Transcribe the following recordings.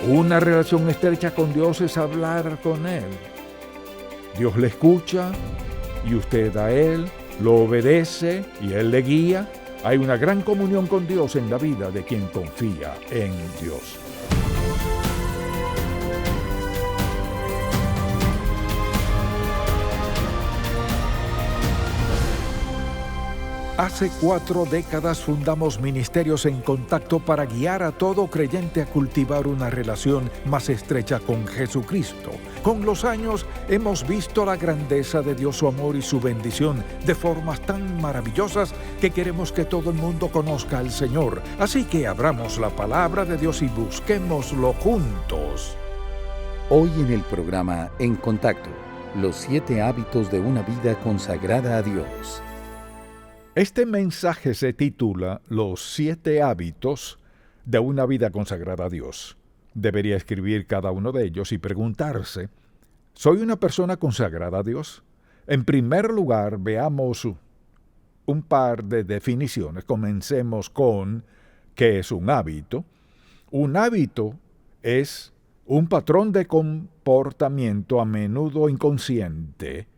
Una relación estrecha con Dios es hablar con Él. Dios le escucha y usted a Él lo obedece y Él le guía. Hay una gran comunión con Dios en la vida de quien confía en Dios. Hace 4 décadas fundamos Ministerios en Contacto para guiar a todo creyente a cultivar una relación más estrecha con Jesucristo. Con los años hemos visto la grandeza de Dios, su amor y su bendición de formas tan maravillosas que queremos que todo el mundo conozca al Señor. Así que abramos la palabra de Dios y busquémoslo juntos. Hoy en el programa En Contacto, los 7 hábitos de una vida consagrada a Dios. Este mensaje se titula Los 7 hábitos de una vida consagrada a Dios. Debería escribir cada uno de ellos y preguntarse, ¿soy una persona consagrada a Dios? En primer lugar, veamos un par de definiciones. Comencemos con ¿qué es un hábito? Un hábito es un patrón de comportamiento a menudo inconsciente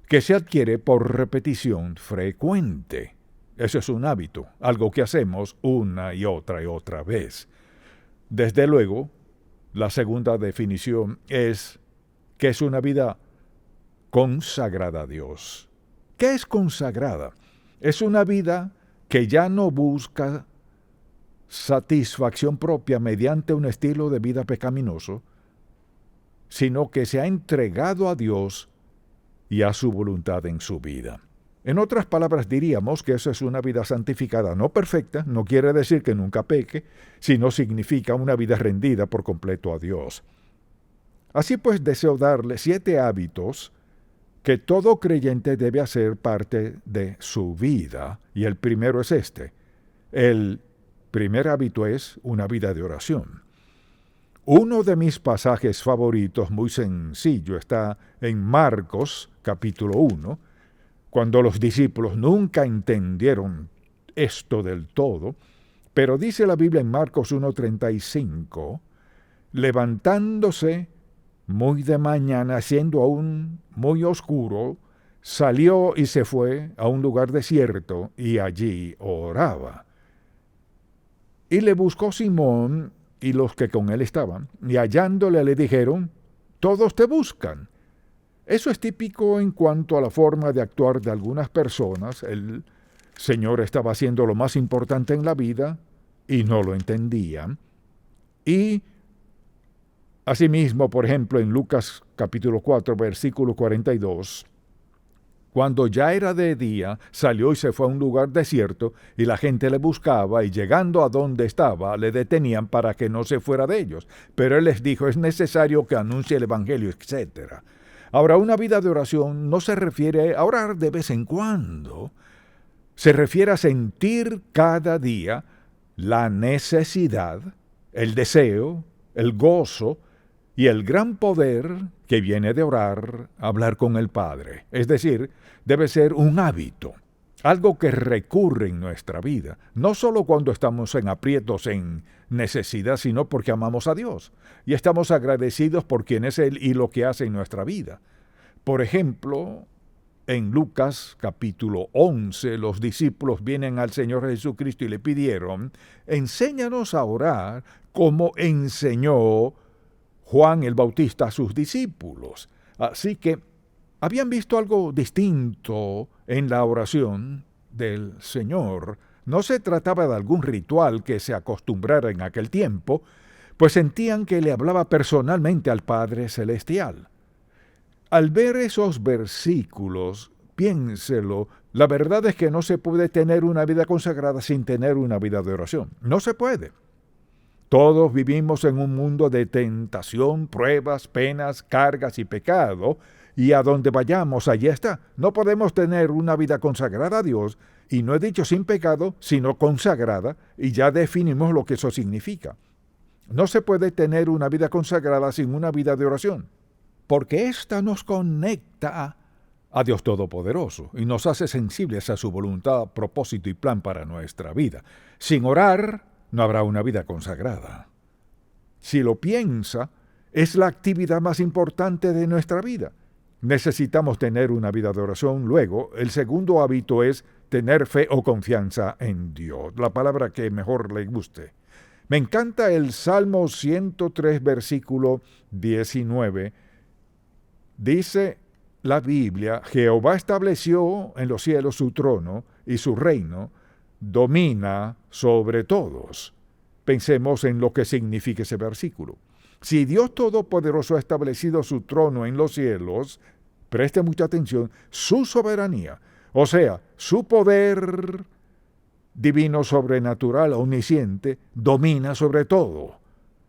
que se adquiere por repetición frecuente. Eso es un hábito, algo que hacemos una y otra vez. Desde luego, la segunda definición es que es una vida consagrada a Dios. ¿Qué es consagrada? Es una vida que ya no busca satisfacción propia mediante un estilo de vida pecaminoso, sino que se ha entregado a Dios y a su voluntad en su vida. En otras palabras, diríamos que eso es una vida santificada, no perfecta, no quiere decir que nunca peque, sino significa una vida rendida por completo a Dios. Así pues, deseo darle 7 hábitos que todo creyente debe hacer parte de su vida, y el primero es este. El primer hábito es una vida de oración. Uno de mis pasajes favoritos, muy sencillo, está en Marcos, capítulo 1, cuando los discípulos nunca entendieron esto del todo, pero dice la Biblia en Marcos 1:35, levantándose muy de mañana, siendo aún muy oscuro, salió y se fue a un lugar desierto y allí oraba. Y le buscó Simón y los que con él estaban, y hallándole le dijeron, todos te buscan. Eso es típico en cuanto a la forma de actuar de algunas personas. El Señor estaba haciendo lo más importante en la vida y no lo entendían. Y asimismo, por ejemplo, en Lucas capítulo 4, versículo 42, cuando ya era de día, salió y se fue a un lugar desierto, y la gente le buscaba, y llegando a donde estaba, le detenían para que no se fuera de ellos. Pero él les dijo, es necesario que anuncie el evangelio, etc. Ahora, una vida de oración no se refiere a orar de vez en cuando. Se refiere a sentir cada día la necesidad, el deseo, el gozo y el gran poder que viene de orar, hablar con el Padre. Es decir, debe ser un hábito, algo que recurre en nuestra vida, no solo cuando estamos en aprietos, en necesidad, sino porque amamos a Dios y estamos agradecidos por quien es Él y lo que hace en nuestra vida. Por ejemplo, en Lucas capítulo 11, los discípulos vienen al Señor Jesucristo y le pidieron, enséñanos a orar como enseñó Juan el Bautista a sus discípulos. Así que habían visto algo distinto en la oración del Señor. No se trataba de algún ritual que se acostumbrara en aquel tiempo, pues sentían que le hablaba personalmente al Padre Celestial. Al ver esos versículos, piénselo, la verdad es que no se puede tener una vida consagrada sin tener una vida de oración. No se puede. Todos vivimos en un mundo de tentación, pruebas, penas, cargas y pecado, y a donde vayamos, allí está. No podemos tener una vida consagrada a Dios, y no he dicho sin pecado, sino consagrada, y ya definimos lo que eso significa. No se puede tener una vida consagrada sin una vida de oración, porque ésta nos conecta a Dios Todopoderoso y nos hace sensibles a su voluntad, propósito y plan para nuestra vida. Sin orar, no habrá una vida consagrada. Si lo piensa, es la actividad más importante de nuestra vida. Necesitamos tener una vida de oración. Luego, el segundo hábito es tener fe o confianza en Dios, la palabra que mejor le guste. Me encanta el Salmo 103, versículo 19. Dice la Biblia: Jehová estableció en los cielos su trono y su reino domina sobre todos. Pensemos en lo que significa ese versículo. Si Dios Todopoderoso ha establecido su trono en los cielos, preste mucha atención, su soberanía, o sea, su poder divino, sobrenatural, omnisciente, domina sobre todo.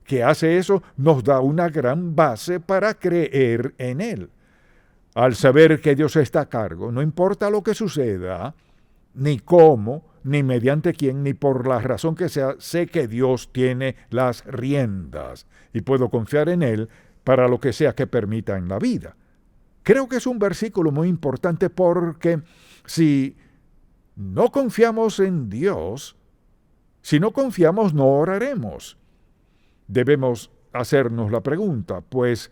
¿Qué hace eso? Nos da una gran base para creer en Él. Al saber que Dios está a cargo, no importa lo que suceda, ni cómo, ni mediante quién, ni por la razón que sea, sé que Dios tiene las riendas y puedo confiar en Él para lo que sea que permita en la vida. Creo que es un versículo muy importante porque si no confiamos en Dios, si no confiamos, no oraremos. Debemos hacernos la pregunta, pues,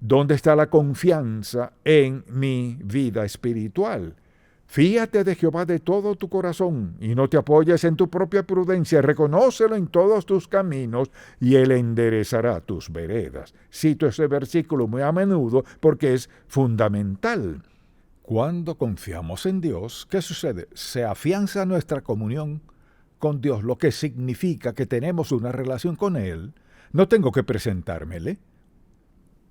¿dónde está la confianza en mi vida espiritual? Fíate de Jehová de todo tu corazón y no te apoyes en tu propia prudencia. Reconócelo en todos tus caminos y Él enderezará tus veredas. Cito ese versículo muy a menudo porque es fundamental. Cuando confiamos en Dios, ¿qué sucede? Se afianza nuestra comunión con Dios, lo que significa que tenemos una relación con Él. No tengo que presentármele.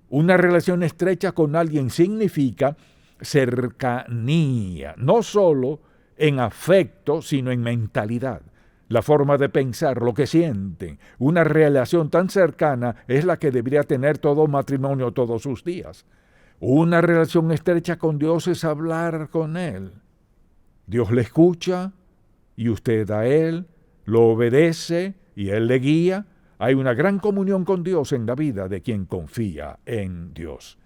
Una relación estrecha con alguien significa cercanía, no solo en afecto, sino en mentalidad, la forma de pensar, lo que sienten. Una relación tan cercana es la que debería tener todo matrimonio todos sus días. Una relación estrecha con Dios es hablar con Él. Dios le escucha y usted a Él, lo obedece y Él le guía. Hay una gran comunión con Dios en la vida de quien confía en Dios.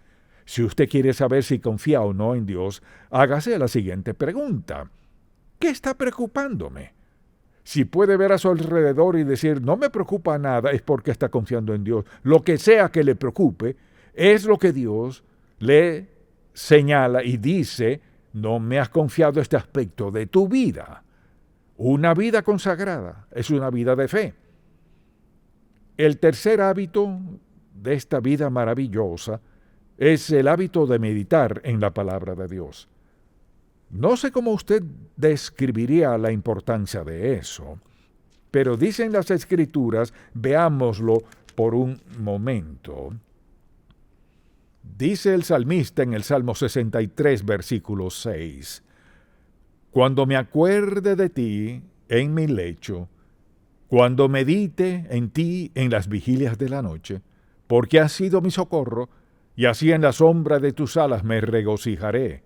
Si usted quiere saber si confía o no en Dios, hágase la siguiente pregunta. ¿Qué está preocupándome? Si puede ver a su alrededor y decir, no me preocupa nada, es porque está confiando en Dios. Lo que sea que le preocupe, es lo que Dios le señala y dice, no me has confiado este aspecto de tu vida. Una vida consagrada es una vida de fe. El tercer hábito de esta vida maravillosa es el hábito de meditar en la palabra de Dios. No sé cómo usted describiría la importancia de eso, pero dicen las Escrituras, veámoslo por un momento. Dice el salmista en el Salmo 63, versículo 6, Cuando me acuerde de ti en mi lecho, cuando medite en ti en las vigilias de la noche, porque has sido mi socorro, y así en la sombra de tus alas me regocijaré.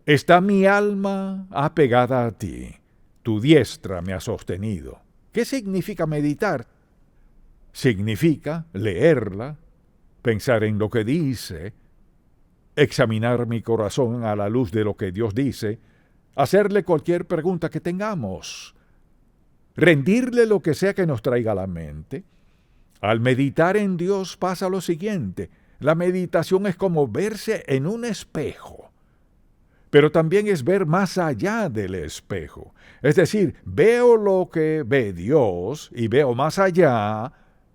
Está mi alma apegada a ti, tu diestra me ha sostenido. ¿Qué significa meditar? Significa leerla, pensar en lo que dice, examinar mi corazón a la luz de lo que Dios dice, hacerle cualquier pregunta que tengamos, rendirle lo que sea que nos traiga a la mente. Al meditar en Dios pasa lo siguiente. La meditación es como verse en un espejo, pero también es ver más allá del espejo. Es decir, veo lo que ve Dios y veo más allá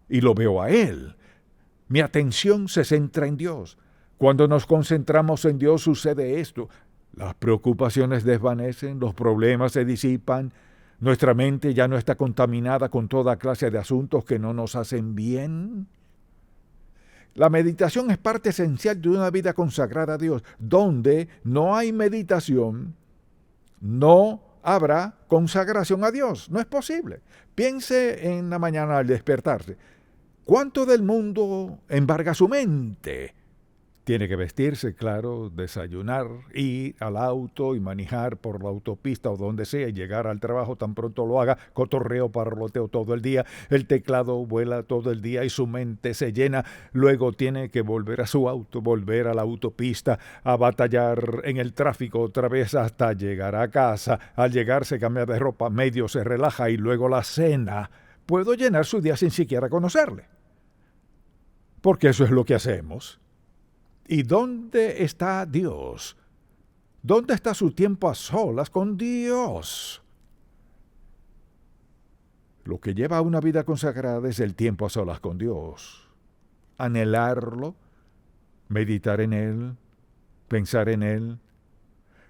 y lo veo a Él. Mi atención se centra en Dios. Cuando nos concentramos en Dios sucede esto. Las preocupaciones desvanecen, los problemas se disipan, nuestra mente ya no está contaminada con toda clase de asuntos que no nos hacen bien. La meditación es parte esencial de una vida consagrada a Dios. Donde no hay meditación, no habrá consagración a Dios. No es posible. Piense en la mañana al despertarse. ¿Cuánto del mundo embarga su mente? Tiene que vestirse, claro, desayunar, ir al auto y manejar por la autopista o donde sea, llegar al trabajo tan pronto lo haga, cotorreo, parloteo todo el día, el teclado vuela todo el día y su mente se llena, luego tiene que volver a su auto, volver a la autopista, a batallar en el tráfico otra vez hasta llegar a casa, al llegar se cambia de ropa, medio se relaja y luego la cena. Puedo llenar su día sin siquiera conocerle. porque eso es lo que hacemos. ¿Y dónde está Dios? ¿Dónde está su tiempo a solas con Dios? Lo que lleva a una vida consagrada es el tiempo a solas con Dios. Anhelarlo, meditar en Él, pensar en Él.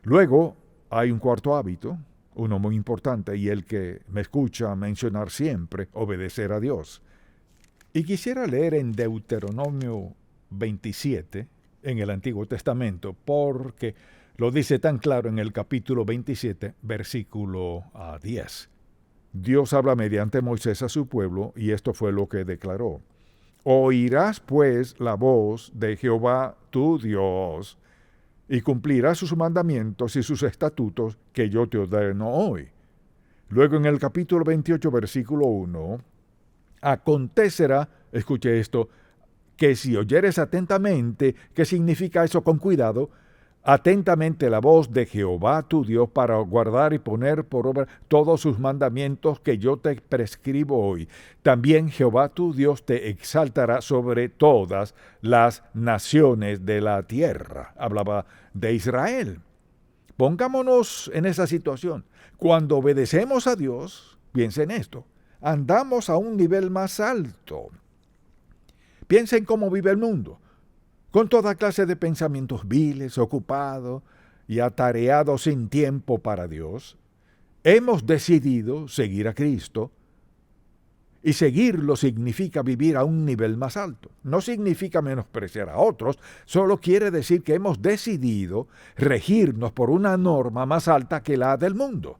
Luego hay un cuarto hábito, uno muy importante y el que me escucha mencionar siempre, obedecer a Dios. Y quisiera leer en Deuteronomio 27, en el Antiguo Testamento, porque lo dice tan claro en el capítulo 27, versículo 10. Dios habla mediante Moisés a su pueblo, y esto fue lo que declaró. Oirás pues la voz de Jehová tu Dios, y cumplirás sus mandamientos y sus estatutos que yo te ordeno hoy. Luego en el capítulo 28, versículo 1, acontecerá, escuche esto, que si oyeres atentamente, ¿qué significa eso con cuidado? Atentamente la voz de Jehová tu Dios para guardar y poner por obra todos sus mandamientos que yo te prescribo hoy. También Jehová tu Dios te exaltará sobre todas las naciones de la tierra. Hablaba de Israel. Pongámonos en esa situación. Cuando obedecemos a Dios, piensen esto, andamos a un nivel más alto. Piensen cómo vive el mundo, con toda clase de pensamientos viles, ocupados y atareados sin tiempo para Dios. Hemos decidido seguir a Cristo, y seguirlo significa vivir a un nivel más alto. No significa menospreciar a otros, solo quiere decir que hemos decidido regirnos por una norma más alta que la del mundo.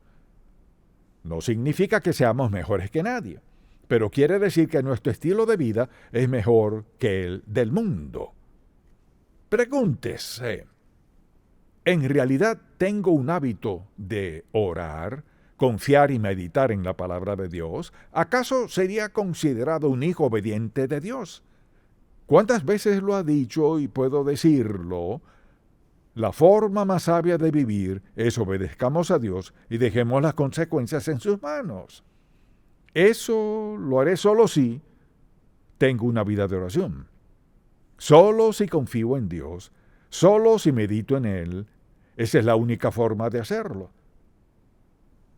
No significa que seamos mejores que nadie, pero quiere decir que nuestro estilo de vida es mejor que el del mundo. Pregúntese, ¿en realidad tengo un hábito de orar, confiar y meditar en la palabra de Dios? ¿Acaso sería considerado un hijo obediente de Dios? ¿Cuántas veces lo ha dicho y puedo decirlo? La forma más sabia de vivir es obedezcamos a Dios y dejemos las consecuencias en sus manos. Eso lo haré solo si tengo una vida de oración. Solo si confío en Dios, solo si medito en Él. Esa es la única forma de hacerlo.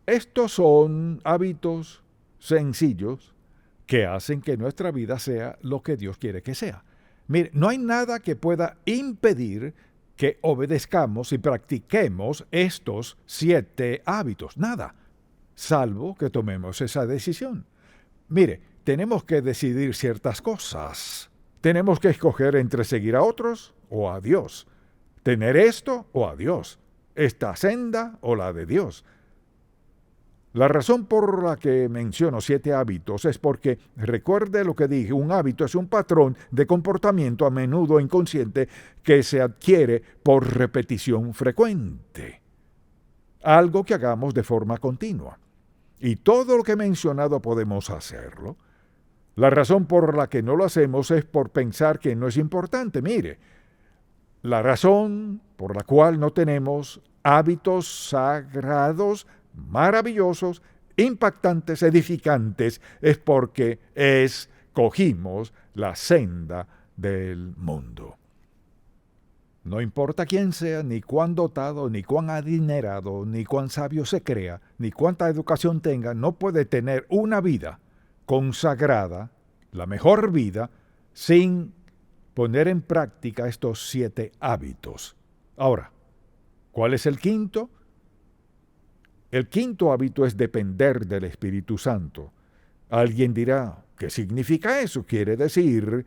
Estos son hábitos sencillos que hacen que nuestra vida sea lo que Dios quiere que sea. Mire, no hay nada que pueda impedir que obedezcamos y practiquemos estos 7 hábitos. Nada, salvo que tomemos esa decisión. Mire, tenemos que decidir ciertas cosas. Tenemos que escoger entre seguir a otros o a Dios. Tener esto o a Dios. Esta senda o la de Dios. La razón por la que menciono 7 hábitos es porque, recuerde lo que dije, un hábito es un patrón de comportamiento a menudo inconsciente que se adquiere por repetición frecuente. Algo que hagamos de forma continua. Y todo lo que he mencionado podemos hacerlo. La razón por la que no lo hacemos es por pensar que no es importante. Mire, la razón por la cual no tenemos hábitos sagrados, maravillosos, impactantes, edificantes, es porque escogimos la senda del mundo. No importa quién sea, ni cuán dotado, ni cuán adinerado, ni cuán sabio se crea, ni cuánta educación tenga, no puede tener una vida consagrada, la mejor vida, sin poner en práctica estos 7 hábitos. Ahora, ¿cuál es el quinto? El quinto hábito es depender del Espíritu Santo. Alguien dirá, ¿qué significa eso? Quiere decir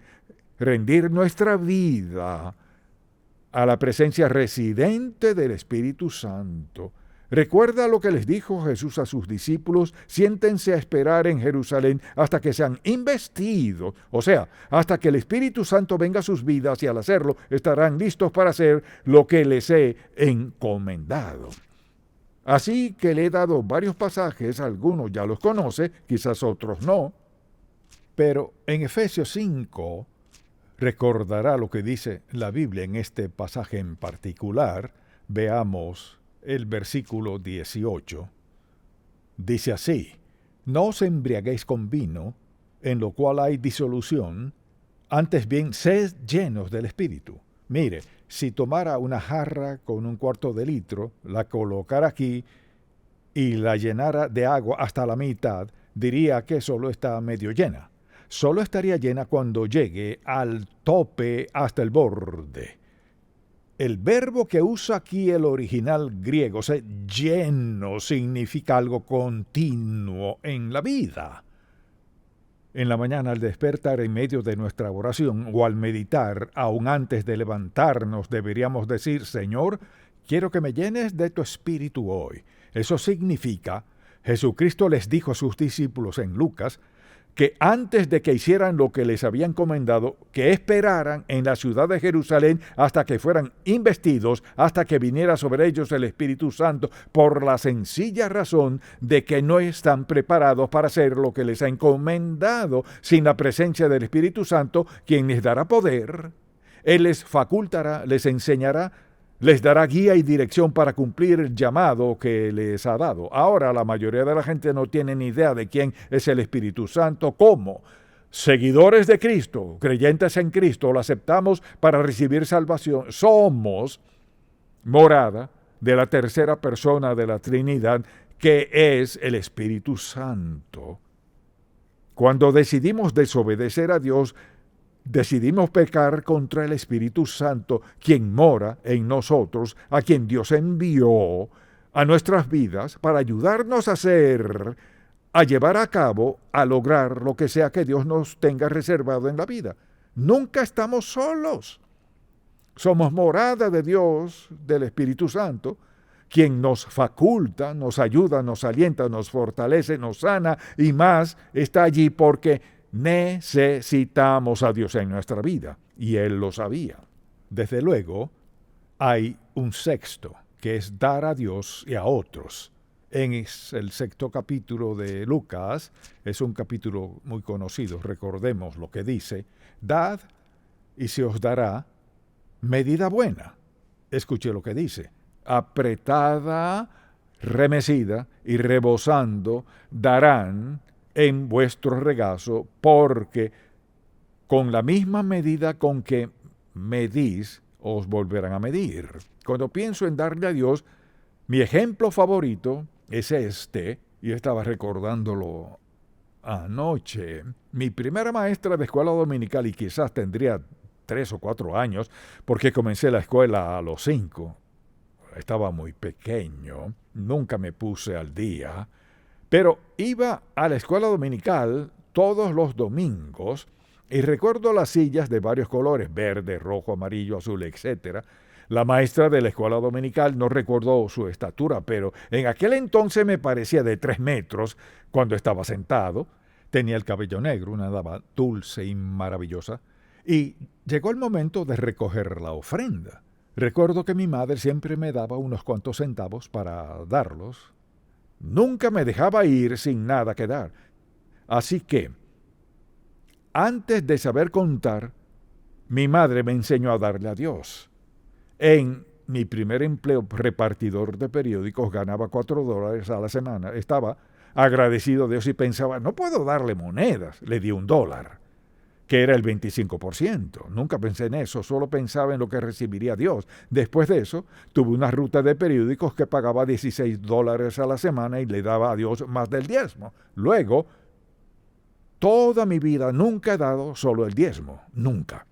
rendir nuestra vida a la presencia residente del Espíritu Santo. Recuerda lo que les dijo Jesús a sus discípulos: siéntense a esperar en Jerusalén hasta que sean investidos, o sea, hasta que el Espíritu Santo venga a sus vidas, y al hacerlo estarán listos para hacer lo que les he encomendado. Así que le he dado varios pasajes, algunos ya los conoce, quizás otros no, pero en Efesios 5 recordará lo que dice la Biblia en este pasaje en particular. Veamos el versículo 18. Dice así: no os embriaguéis con vino, en lo cual hay disolución, Antes bien, sed llenos del Espíritu. Mire, si tomara una jarra con 1/4 de litro, la colocara aquí y la llenara de agua hasta la mitad, diría que solo está medio llena. Solo estaría llena cuando llegue al tope hasta el borde. El verbo que usa aquí el original griego, ser lleno, significa algo continuo en la vida. En la mañana al despertar en medio de nuestra oración o al meditar, aún antes de levantarnos, deberíamos decir: Señor, quiero que me llenes de tu espíritu hoy. Eso significa, Jesucristo les dijo a sus discípulos en Lucas, que antes de que hicieran lo que les había encomendado, que esperaran en la ciudad de Jerusalén hasta que fueran investidos, hasta que viniera sobre ellos el Espíritu Santo, por la sencilla razón de que no están preparados para hacer lo que les ha encomendado sin la presencia del Espíritu Santo, quien les dará poder. Él les facultará, les enseñará, les dará guía y dirección para cumplir el llamado que les ha dado. Ahora la mayoría de la gente no tiene ni idea de quién es el Espíritu Santo. ¿Cómo? Seguidores de Cristo, creyentes en Cristo, lo aceptamos para recibir salvación. Somos morada de la tercera persona de la Trinidad, que es el Espíritu Santo. Cuando decidimos desobedecer a Dios, decidimos pecar contra el Espíritu Santo, quien mora en nosotros, a quien Dios envió a nuestras vidas para ayudarnos a llevar a cabo, a lograr lo que sea que Dios nos tenga reservado en la vida. Nunca estamos solos. Somos morada de Dios, del Espíritu Santo, quien nos faculta, nos ayuda, nos alienta, nos fortalece, nos sana y más, está allí porque necesitamos a Dios en nuestra vida, y Él lo sabía. Desde luego, hay un sexto, que es dar a Dios y a otros. En el 6º capítulo de Lucas, es un capítulo muy conocido, recordemos lo que dice: dad y se os dará medida buena. Escuche lo que dice: apretada, remecida y rebosando darán en vuestro regazo, porque con la misma medida con que medís, os volverán a medir. Cuando pienso en darle a Dios, mi ejemplo favorito es este, y estaba recordándolo anoche. Mi primera maestra de escuela dominical, y quizás tendría 3 o 4 años, porque comencé la escuela a los 5. Estaba muy pequeño, nunca me puse al día, pero iba a la escuela dominical todos los domingos y recuerdo las sillas de varios colores: verde, rojo, amarillo, azul, etc. La maestra de la escuela dominical, no recuerdo su estatura, pero en aquel entonces me parecía de 3 metros cuando estaba sentado. Tenía el cabello negro, una dama dulce y maravillosa. Y llegó el momento de recoger la ofrenda. Recuerdo que mi madre siempre me daba unos cuantos centavos para darlos. Nunca me dejaba ir sin nada que dar. Así que, antes de saber contar, mi madre me enseñó a darle a Dios. En mi primer empleo, repartidor de periódicos, ganaba $4 a la semana. Estaba agradecido a Dios y pensaba: no puedo darle monedas. Le di $1, que era el 25%. Nunca pensé en eso, solo pensaba en lo que recibiría Dios. Después de eso, tuve una ruta de periódicos que pagaba $16 a la semana y le daba a Dios más del diezmo. Luego, toda mi vida nunca he dado solo el diezmo, nunca.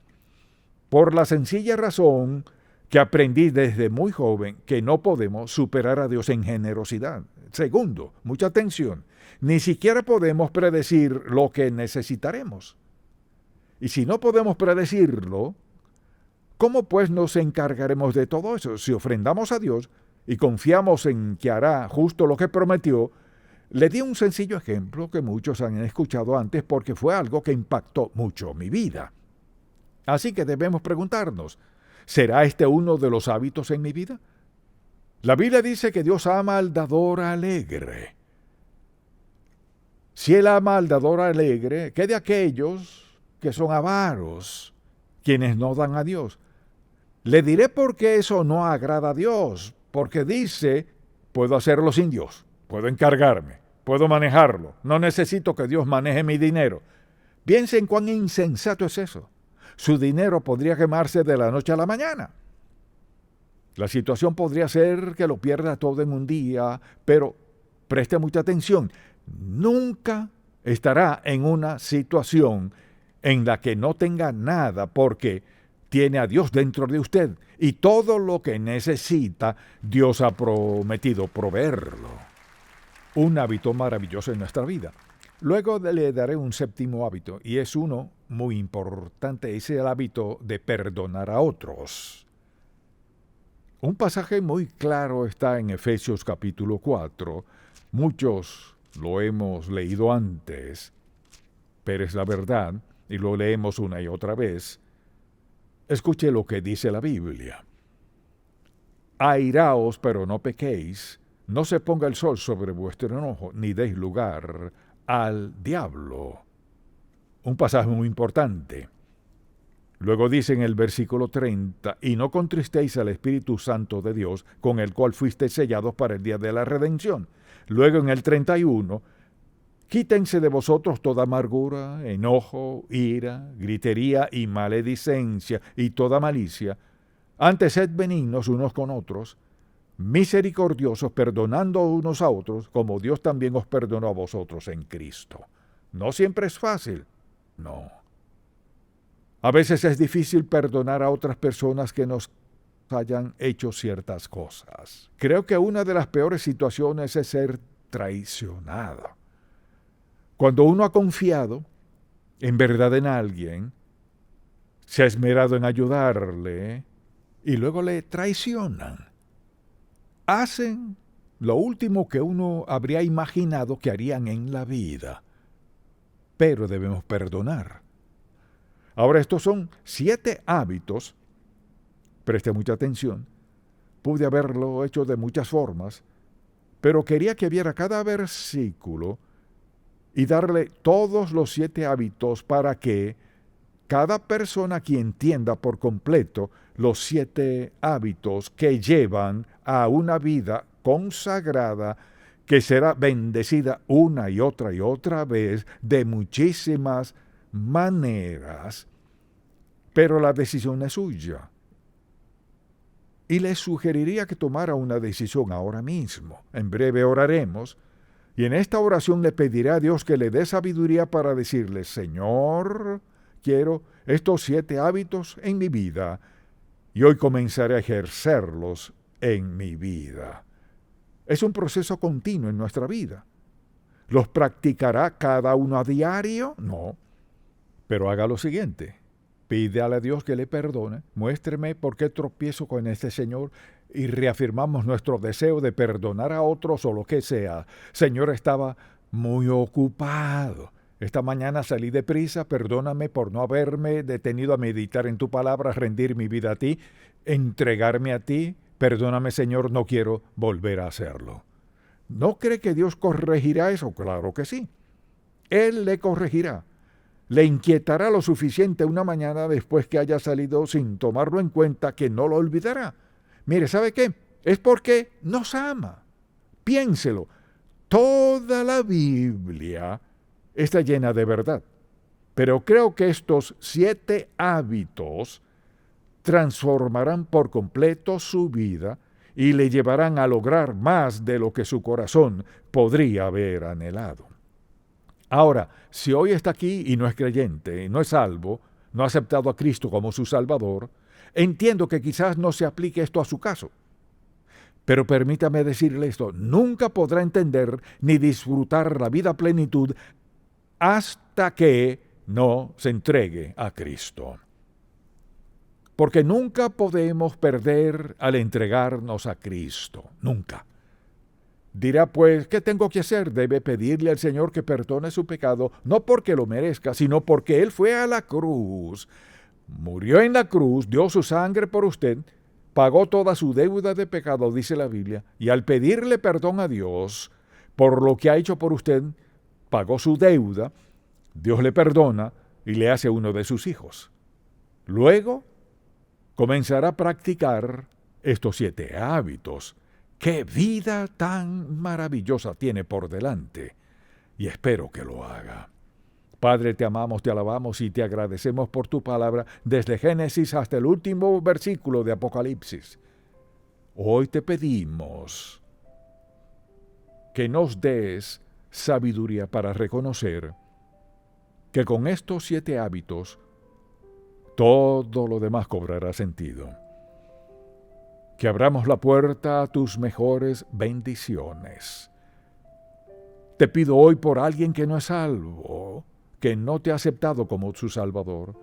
Por la sencilla razón que aprendí desde muy joven que no podemos superar a Dios en generosidad. Segundo, mucha atención, ni siquiera podemos predecir lo que necesitaremos. Y si no podemos predecirlo, ¿cómo pues nos encargaremos de todo eso? Si ofrendamos a Dios y confiamos en que hará justo lo que prometió. Le di un sencillo ejemplo que muchos han escuchado antes porque fue algo que impactó mucho mi vida. Así que debemos preguntarnos: ¿será este uno de los hábitos en mi vida? La Biblia dice que Dios ama al dador alegre. Si Él ama al dador alegre, ¿qué de aquellos que son avaros, quienes no dan a Dios? Le diré por qué eso no agrada a Dios. Porque dice: puedo hacerlo sin Dios, puedo encargarme, puedo manejarlo, no necesito que Dios maneje mi dinero. Piensen cuán insensato es eso. Su dinero podría quemarse de la noche a la mañana. La situación podría ser que lo pierda todo en un día, pero preste mucha atención. Nunca estará en una situación en la que no tenga nada, porque tiene a Dios dentro de usted y todo lo que necesita, Dios ha prometido proveerlo. Un hábito maravilloso en nuestra vida. Luego le daré un séptimo hábito, y es uno muy importante, es el hábito de perdonar a otros. Un pasaje muy claro está en Efesios capítulo 4. Muchos lo hemos leído antes, pero es la verdad, y lo leemos una y otra vez. Escuche lo que dice la Biblia. Airaos, pero no pequéis, no se ponga el sol sobre vuestro enojo, ni deis lugar al diablo. Un pasaje muy importante. Luego dice en el versículo 30, y no contristéis al Espíritu Santo de Dios, con el cual fuisteis sellados para el día de la redención. Luego en el 31, quítense de vosotros toda amargura, enojo, ira, gritería y maledicencia y toda malicia. Antes sed benignos unos con otros, misericordiosos, perdonando unos a otros, como Dios también os perdonó a vosotros en Cristo. No siempre es fácil, no. A veces es difícil perdonar a otras personas que nos hayan hecho ciertas cosas. Creo que una de las peores situaciones es ser traicionado. Cuando uno ha confiado en verdad en alguien, se ha esmerado en ayudarle y luego le traicionan. Hacen lo último que uno habría imaginado que harían en la vida. Pero debemos perdonar. Ahora, estos son 7 hábitos. Preste mucha atención. Pude haberlo hecho de muchas formas, pero quería que viera cada versículo y darle todos los 7 hábitos para que cada persona aquí entienda por completo los 7 hábitos que llevan a una vida consagrada que será bendecida una y otra vez de muchísimas maneras, pero la decisión es suya. Y les sugeriría que tomara una decisión ahora mismo. En breve oraremos, y en esta oración le pediré a Dios que le dé sabiduría para decirle: Señor, quiero estos 7 hábitos en mi vida, y hoy comenzaré a ejercerlos en mi vida. Es un proceso continuo en nuestra vida. ¿Los practicará cada uno a diario? No. Pero haga lo siguiente. Pídale a Dios que le perdone. Muéstreme por qué tropiezo con este Señor, y reafirmamos nuestro deseo de perdonar a otros o lo que sea. Señor, estaba muy ocupado. Esta mañana salí deprisa. Perdóname por no haberme detenido a meditar en tu palabra, rendir mi vida a ti, entregarme a ti. Perdóname, Señor, no quiero volver a hacerlo. ¿No cree que Dios corregirá eso? Claro que sí. Él le corregirá. Le inquietará lo suficiente una mañana después que haya salido sin tomarlo en cuenta, que no lo olvidará. Mire, ¿sabe qué? Es porque nos ama. Piénselo. Toda la Biblia está llena de verdad. Pero creo que estos 7 hábitos transformarán por completo su vida y le llevarán a lograr más de lo que su corazón podría haber anhelado. Ahora, si hoy está aquí y no es creyente, no es salvo, no ha aceptado a Cristo como su Salvador, entiendo que quizás no se aplique esto a su caso. Pero permítame decirle esto: nunca podrá entender ni disfrutar la vida a plenitud hasta que no se entregue a Cristo. Porque nunca podemos perder al entregarnos a Cristo, nunca. Dirá, pues, ¿qué tengo que hacer? Debe pedirle al Señor que perdone su pecado, no porque lo merezca, sino porque Él fue a la cruz, murió en la cruz, dio su sangre por usted, pagó toda su deuda de pecado, dice la Biblia, y al pedirle perdón a Dios por lo que ha hecho por usted, pagó su deuda, Dios le perdona y le hace uno de sus hijos. Luego comenzará a practicar estos 7 hábitos. ¡Qué vida tan maravillosa tiene por delante! Y espero que lo haga. Padre, te amamos, te alabamos y te agradecemos por tu palabra desde Génesis hasta el último versículo de Apocalipsis. Hoy te pedimos que nos des sabiduría para reconocer que con estos 7 hábitos todo lo demás cobrará sentido. Que abramos la puerta a tus mejores bendiciones. Te pido hoy por alguien que no es salvo, que no te ha aceptado como su Salvador,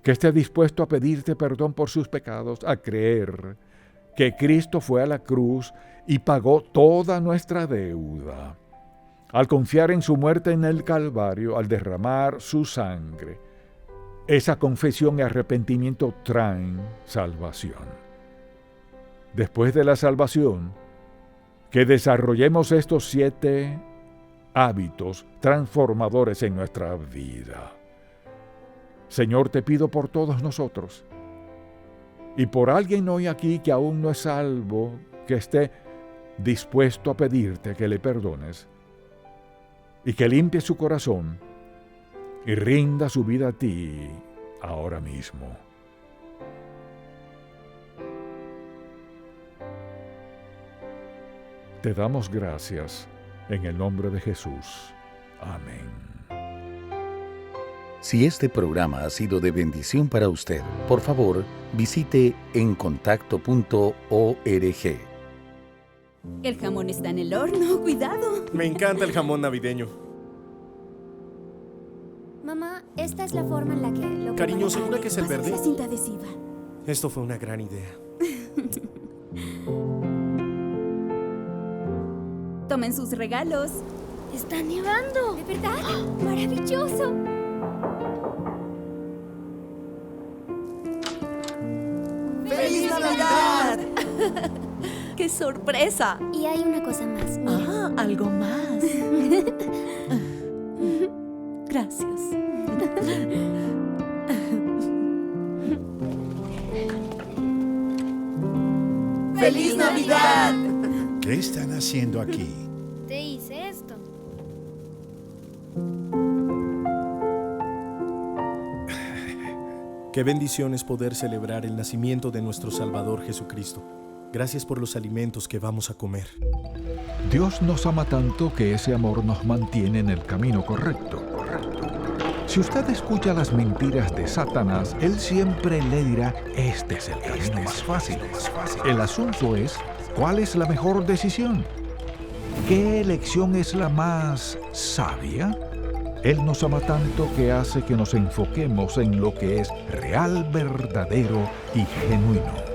que esté dispuesto a pedirte perdón por sus pecados, a creer que Cristo fue a la cruz y pagó toda nuestra deuda. Al confiar en su muerte en el Calvario, al derramar su sangre, esa confesión y arrepentimiento traen salvación. Después de la salvación, que desarrollemos estos 7 hábitos transformadores en nuestra vida. Señor, te pido por todos nosotros y por alguien hoy aquí que aún no es salvo, que esté dispuesto a pedirte que le perdones y que limpie su corazón y rinda su vida a ti ahora mismo. Te damos gracias en el nombre de Jesús. Amén. Si este programa ha sido de bendición para usted, por favor, visite encontacto.org. El jamón está en el horno, cuidado. Me encanta el jamón navideño. Mamá, esta es la forma en la que lo Cariño, preparan. ¿segura que es el verde? La cinta adhesiva. Esto fue una gran idea. Tomen sus regalos. ¡Está nevando! ¿De verdad? ¡Maravilloso! ¡Feliz Navidad! ¡Qué sorpresa! Y hay una cosa más. Mira. Algo más. Gracias. ¡Feliz Navidad! ¿Qué están haciendo aquí? Te hice esto. Qué bendición es poder celebrar el nacimiento de nuestro Salvador Jesucristo. Gracias por los alimentos que vamos a comer. Dios nos ama tanto que ese amor nos mantiene en el camino correcto. Si usted escucha las mentiras de Satanás, él siempre le dirá, este es el camino más fácil. El asunto es, ¿cuál es la mejor decisión? ¿Qué elección es la más sabia? Él nos ama tanto que hace que nos enfoquemos en lo que es real, verdadero y genuino.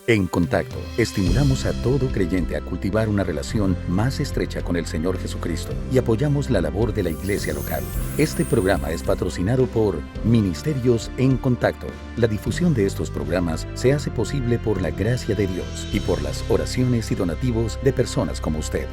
En Contacto, estimulamos a todo creyente a cultivar una relación más estrecha con el Señor Jesucristo y apoyamos la labor de la iglesia local. Este programa es patrocinado por Ministerios en Contacto. La difusión de estos programas se hace posible por la gracia de Dios y por las oraciones y donativos de personas como usted.